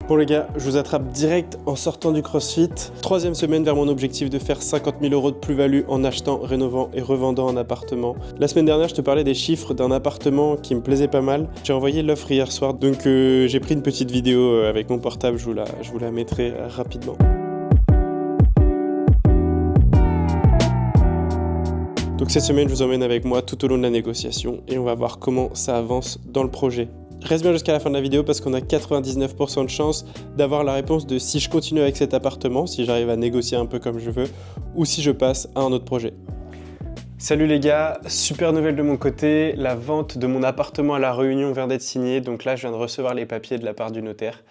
Bon les gars, je vous attrape direct en sortant du CrossFit. Troisième semaine vers mon objectif de faire 50 000 € de plus-value en achetant, rénovant et revendant un appartement. La semaine dernière, je te parlais des chiffres d'un appartement qui me plaisait pas mal. J'ai envoyé l'offre hier soir, donc j'ai pris une petite vidéo avec mon portable, je vous la mettrai rapidement. Donc cette semaine, je vous emmène avec moi tout au long de la négociation et on va voir comment ça avance dans le projet. Reste bien jusqu'à la fin de la vidéo parce qu'on a 99% de chance d'avoir la réponse de si je continue avec cet appartement, si j'arrive à négocier un peu comme je veux, ou si je passe à un autre projet. Salut les gars, super nouvelle de mon côté, la vente de mon appartement à La Réunion vient d'être signée, donc là je viens de recevoir les papiers de la part du notaire.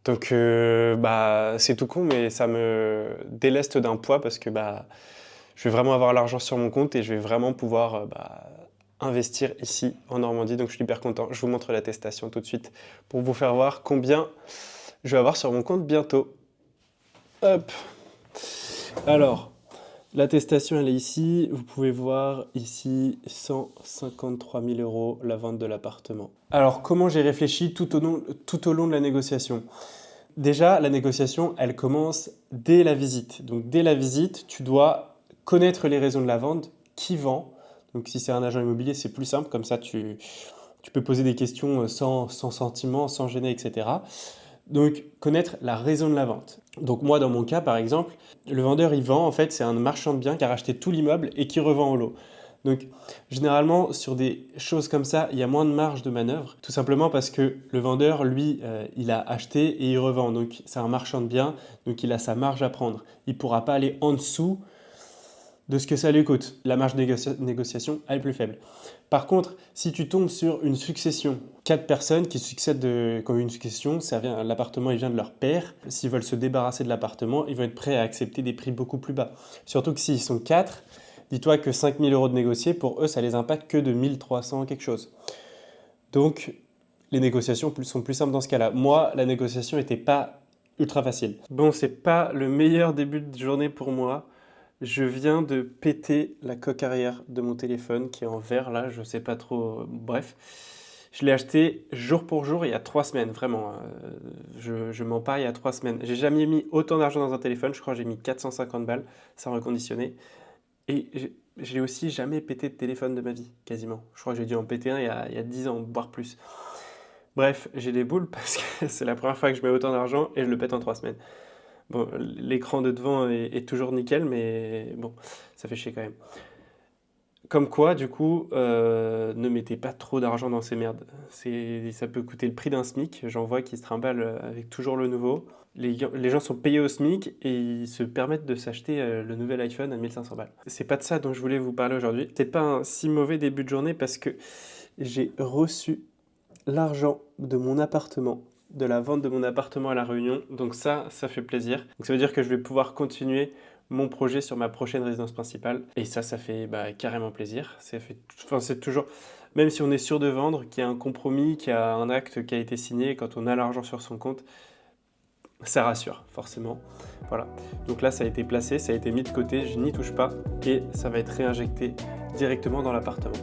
Donc c'est tout con, mais ça me déleste d'un poids parce que je vais vraiment avoir l'argent sur mon compte et je vais vraiment pouvoir investir ici en Normandie, donc je suis hyper content. Je vous montre l'attestation tout de suite pour vous faire voir combien je vais avoir sur mon compte bientôt. Hop. Alors, l'attestation elle est ici, vous pouvez voir ici 153 000 € la vente de l'appartement. Alors comment j'ai réfléchi tout au long de la négociation? Déjà, la négociation elle commence dès la visite. Donc dès la visite, tu dois connaître les raisons de la vente, qui vend. Donc si c'est un agent immobilier, c'est plus simple, comme ça tu peux poser des questions sans sentiment, sans gêner, etc. Donc connaître la raison de la vente. Donc moi dans mon cas par exemple, le vendeur il vend, en fait c'est un marchand de biens qui a racheté tout l'immeuble et qui revend au lot. Donc généralement sur des choses comme ça, il y a moins de marge de manœuvre, tout simplement parce que le vendeur lui, il a acheté et il revend. Donc c'est un marchand de biens, donc il a sa marge à prendre. Il ne pourra pas aller en dessous de ce que ça lui coûte. La marge de négociation elle est plus faible. Par contre, si tu tombes sur une succession, 4 personnes qui succèdent comme une succession, l'appartement il vient de leur père, s'ils veulent se débarrasser de l'appartement, ils vont être prêts à accepter des prix beaucoup plus bas. Surtout que s'ils sont 4, dis-toi que 5 000 € de négocier, pour eux, ça les impacte que de 1300 quelque chose. Donc, les négociations sont plus simples dans ce cas-là. Moi, la négociation n'était pas ultra facile. Bon, c'est pas le meilleur début de journée pour moi. Je viens de péter la coque arrière de mon téléphone qui est en verre là, je sais pas trop, bref. Je l'ai acheté jour pour jour il y a 3 semaines, vraiment. Je m'en parle il y a 3 semaines. J'ai jamais mis autant d'argent dans un téléphone, je crois que j'ai mis 450 balles sans reconditionner. Et j'ai aussi jamais pété de téléphone de ma vie, quasiment. Je crois que j'ai dû en péter un il y a 10 ans, voire plus. Bref, j'ai des boules parce que c'est la première fois que je mets autant d'argent et je le pète en 3 semaines. Bon, l'écran de devant est toujours nickel, mais bon, ça fait chier quand même. Comme quoi, du coup, ne mettez pas trop d'argent dans ces merdes. Ça peut coûter le prix d'un SMIC. J'en vois qui se trimballent avec toujours le nouveau. Les gens sont payés au SMIC et ils se permettent de s'acheter le nouvel iPhone à 1500 balles. C'est pas de ça dont je voulais vous parler aujourd'hui. C'est pas un si mauvais début de journée parce que j'ai reçu l'argent de mon appartement, de la vente de mon appartement à La Réunion. Donc ça fait plaisir. Donc ça veut dire que je vais pouvoir continuer mon projet sur ma prochaine résidence principale. Et ça fait carrément plaisir. C'est toujours, même si on est sûr de vendre, qu'il y a un compromis, qu'il y a un acte qui a été signé, quand on a l'argent sur son compte, ça rassure, forcément. Voilà. Donc là, ça a été placé, ça a été mis de côté, je n'y touche pas. Et ça va être réinjecté directement dans l'appartement.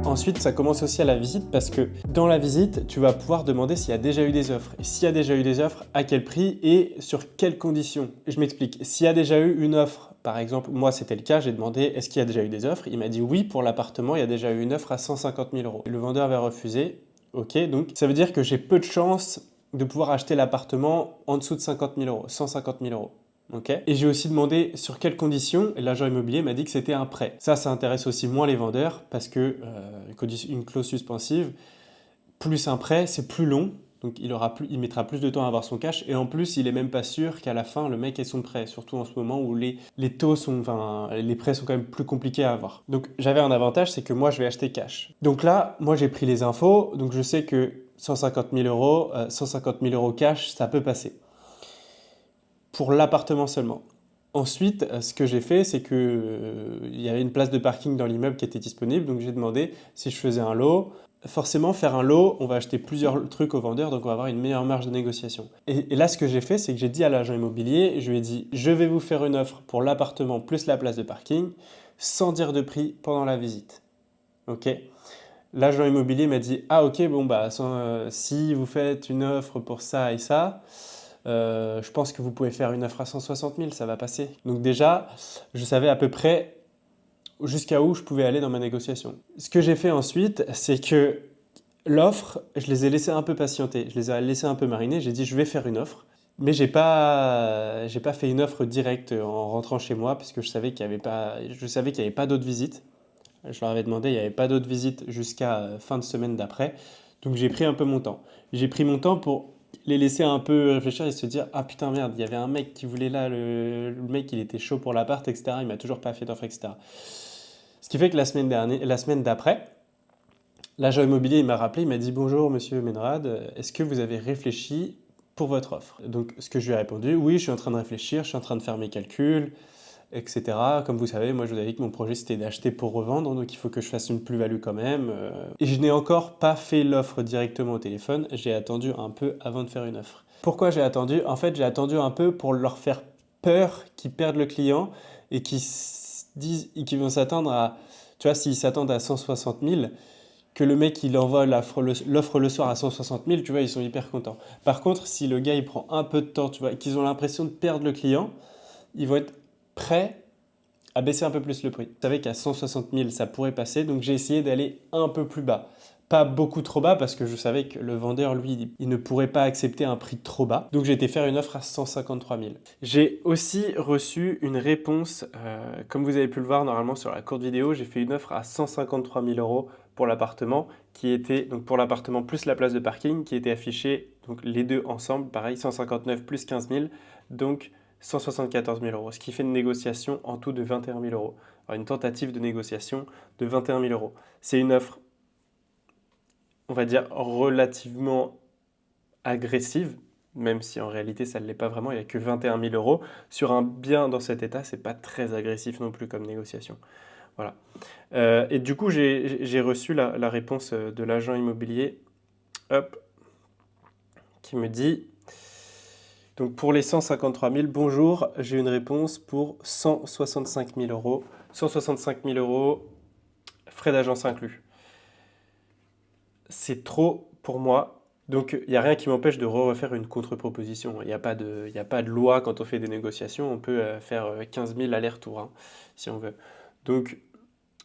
Ensuite, ça commence aussi à la visite parce que dans la visite, tu vas pouvoir demander s'il y a déjà eu des offres. Et s'il y a déjà eu des offres, à quel prix et sur quelles conditions. Je m'explique. S'il y a déjà eu une offre, par exemple, moi c'était le cas, j'ai demandé est-ce qu'il y a déjà eu des offres. Il m'a dit oui, pour l'appartement, il y a déjà eu une offre à 150 000 €. Le vendeur avait refusé. Ok, donc ça veut dire que j'ai peu de chances de pouvoir acheter l'appartement en dessous de 50 000 €, 150 000 €. Okay. Et j'ai aussi demandé sur quelles conditions, et l'agent immobilier m'a dit que c'était un prêt. Ça intéresse aussi moins les vendeurs parce que une clause suspensive, plus un prêt, c'est plus long, donc il mettra plus de temps à avoir son cash, et en plus, il est même pas sûr qu'à la fin, le mec ait son prêt, surtout en ce moment où les taux les prêts sont quand même plus compliqués à avoir. Donc j'avais un avantage, c'est que moi, je vais acheter cash. Donc là, moi, j'ai pris les infos, donc je sais que 150 000 €, 150 000 € cash, ça peut passer. Pour l'appartement seulement. Ensuite, ce que j'ai fait, c'est que il y avait une place de parking dans l'immeuble qui était disponible, donc j'ai demandé si je faisais un lot. Forcément, faire un lot, on va acheter plusieurs trucs au vendeur, donc on va avoir une meilleure marge de négociation. Et là, ce que j'ai fait, c'est que j'ai dit à l'agent immobilier, je lui ai dit, je vais vous faire une offre pour l'appartement plus la place de parking, sans dire de prix pendant la visite. Ok ? L'agent immobilier m'a dit: «Ah OK, bon bah si vous faites une offre pour ça et ça, je pense que vous pouvez faire une offre à 160 000, ça va passer». Donc déjà, je savais à peu près jusqu'à où je pouvais aller dans ma négociation. Ce que j'ai fait ensuite, c'est que l'offre, je les ai laissés un peu patienter, je les ai laissés un peu mariner, j'ai dit: «Je vais faire une offre». Mais j'ai pas fait une offre directe en rentrant chez moi parce que je savais qu'il y avait pas d'autres visites. Je leur avais demandé, il n'y avait pas d'autres visites jusqu'à fin de semaine d'après. Donc j'ai pris un peu mon temps. J'ai pris mon temps pour les laisser un peu réfléchir et se dire: ah putain merde, il y avait un mec qui voulait là, le mec il était chaud pour l'appart, etc. Il m'a toujours pas fait d'offre, etc. Ce qui fait que la semaine d'après, l'agent immobilier il m'a rappelé, il m'a dit: bonjour monsieur Menrad, est-ce que vous avez réfléchi pour votre offre? Donc ce que je lui ai répondu: oui, je suis en train de réfléchir, je suis en train de faire mes calculs, etc. Comme vous savez, moi je vous avais dit que mon projet c'était d'acheter pour revendre, donc il faut que je fasse une plus-value quand même. Et je n'ai encore pas fait l'offre directement au téléphone, j'ai attendu un peu avant de faire une offre. Pourquoi j'ai attendu? En fait, j'ai attendu un peu pour leur faire peur qu'ils perdent le client et qu'ils disent et qu'ils vont s'attendre à, tu vois, s'ils s'attendent à 160 000, que le mec il envoie l'offre le soir à 160 000, tu vois, ils sont hyper contents. Par contre, si le gars il prend un peu de temps, tu vois, et qu'ils ont l'impression de perdre le client, ils vont être prêts à baisser un peu plus le prix. Je savais qu'à 160 000, ça pourrait passer, donc j'ai essayé d'aller un peu plus bas. Pas beaucoup trop bas parce que je savais que le vendeur, lui, il ne pourrait pas accepter un prix trop bas. Donc j'ai été faire une offre à 153 000. J'ai aussi reçu une réponse, comme vous avez pu le voir normalement sur la courte vidéo, j'ai fait une offre à 153 000 euros pour l'appartement, qui était, donc pour l'appartement plus la place de parking, qui était affichée, donc les deux ensemble, pareil, 159 plus 15 000, donc 174 000 euros, ce qui fait une négociation en tout de 21 000 euros. Alors, une tentative de négociation de 21 000 euros. C'est une offre, on va dire, relativement agressive, même si en réalité ça ne l'est pas vraiment, il n'y a que 21 000 euros. Sur un bien dans cet état, c'est pas très agressif non plus comme négociation. Voilà. Et du coup, j'ai reçu la réponse de l'agent immobilier, hop, qui me dit: donc pour les 153 000, bonjour, j'ai une réponse pour 165 000 euros. 165 000 euros, frais d'agence inclus. C'est trop pour moi. Donc il n'y a rien qui m'empêche de refaire une contre-proposition. Il n'y a pas de loi quand on fait des négociations. On peut faire 15 000 allers-retours, hein, si on veut. Donc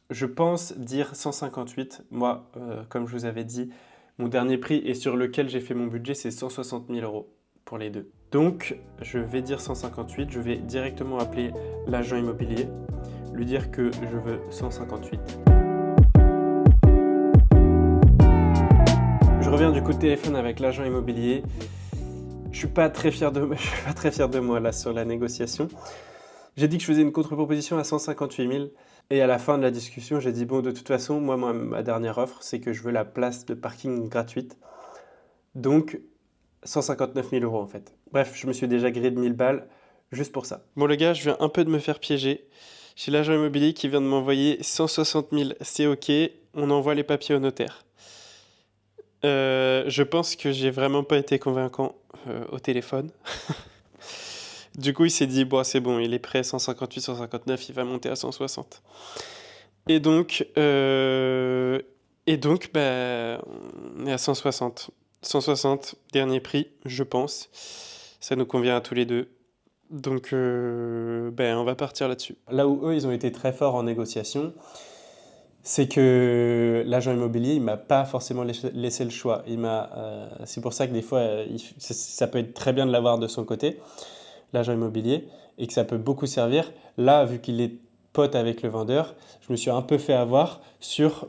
je pense dire 158. Moi, comme je vous avais dit, mon dernier prix et sur lequel j'ai fait mon budget, c'est 160 000 euros pour les deux. Donc, je vais dire 158. Je vais directement appeler l'agent immobilier, lui dire que je veux 158. Je reviens du coup de téléphone avec l'agent immobilier. Je suis pas très fier de moi là sur la négociation. J'ai dit que je faisais une contre-proposition à 158 000 et à la fin de la discussion, j'ai dit: bon, de toute façon, moi ma dernière offre, c'est que je veux la place de parking gratuite. Donc 159 000 euros en fait. Bref, je me suis déjà grillé de 1000 balles juste pour ça. Bon les gars, je viens un peu de me faire piéger. J'ai l'agent immobilier qui vient de m'envoyer 160 000, c'est ok, on envoie les papiers au notaire. Je pense que j'ai vraiment pas été convaincant au téléphone. Du coup, il s'est dit: bon, c'est bon, il est prêt, 158, 159, il va monter à 160. Et donc, bah, on est à 160. 160, dernier prix, je pense. Ça nous convient à tous les deux. Donc, ben, on va partir là-dessus. Là où eux, ils ont été très forts en négociation, c'est que l'agent immobilier, il m'a pas forcément laissé le choix. C'est pour ça que des fois, ça peut être très bien de l'avoir de son côté, l'agent immobilier, et que ça peut beaucoup servir. Là, vu qu'il est pote avec le vendeur, je me suis un peu fait avoir sur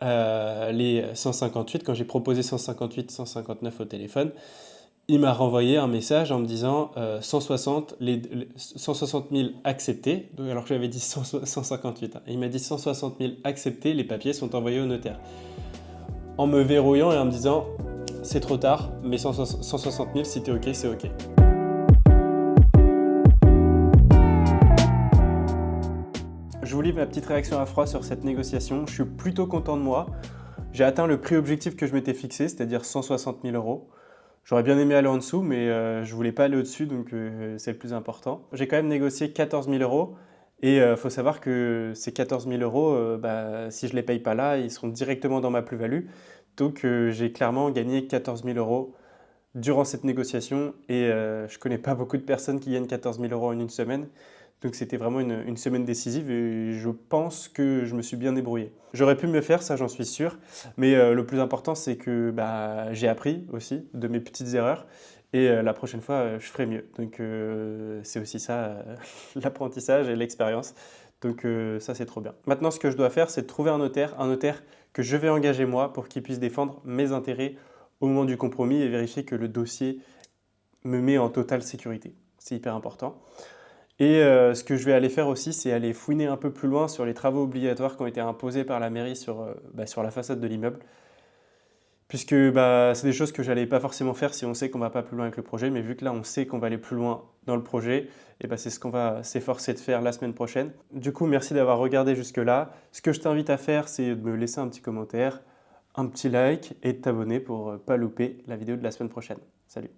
les 158. Quand j'ai proposé 158, 159 au téléphone, il m'a renvoyé un message en me disant 160 000 acceptés, alors que j'avais dit 158. Hein. Et il m'a dit 160 000 acceptés, les papiers sont envoyés au notaire. En me verrouillant et en me disant: c'est trop tard, mais 160 000, si t'es ok, c'est ok. Je vous livre ma petite réaction à froid sur cette négociation. Je suis plutôt content de moi. J'ai atteint le prix objectif que je m'étais fixé, c'est-à-dire 160 000 euros. J'aurais bien aimé aller en dessous, mais je voulais pas aller au-dessus, donc c'est le plus important. J'ai quand même négocié 14 000 euros, Et faut savoir que ces 14 000 euros, si je ne les paye pas là, ils seront directement dans ma plus-value. Donc j'ai clairement gagné 14 000 euros durant cette négociation et je ne connais pas beaucoup de personnes qui gagnent 14 000 euros en une semaine. Donc c'était vraiment une semaine décisive et je pense que je me suis bien débrouillé. J'aurais pu mieux faire, ça j'en suis sûr, mais le plus important c'est que j'ai appris aussi de mes petites erreurs et la prochaine fois je ferai mieux. Donc c'est aussi ça, l'apprentissage et l'expérience. Donc ça c'est trop bien. Maintenant ce que je dois faire c'est de trouver un notaire que je vais engager moi pour qu'il puisse défendre mes intérêts au moment du compromis et vérifier que le dossier me met en totale sécurité. C'est hyper important. Et ce que je vais aller faire aussi, c'est aller fouiner un peu plus loin sur les travaux obligatoires qui ont été imposés par la mairie sur la façade de l'immeuble. Puisque c'est des choses que j'allais pas forcément faire si on sait qu'on va pas plus loin avec le projet, mais vu que là on sait qu'on va aller plus loin dans le projet, et c'est ce qu'on va s'efforcer de faire la semaine prochaine. Du coup, merci d'avoir regardé jusque-là. Ce que je t'invite à faire, c'est de me laisser un petit commentaire, un petit like et de t'abonner pour pas louper la vidéo de la semaine prochaine. Salut!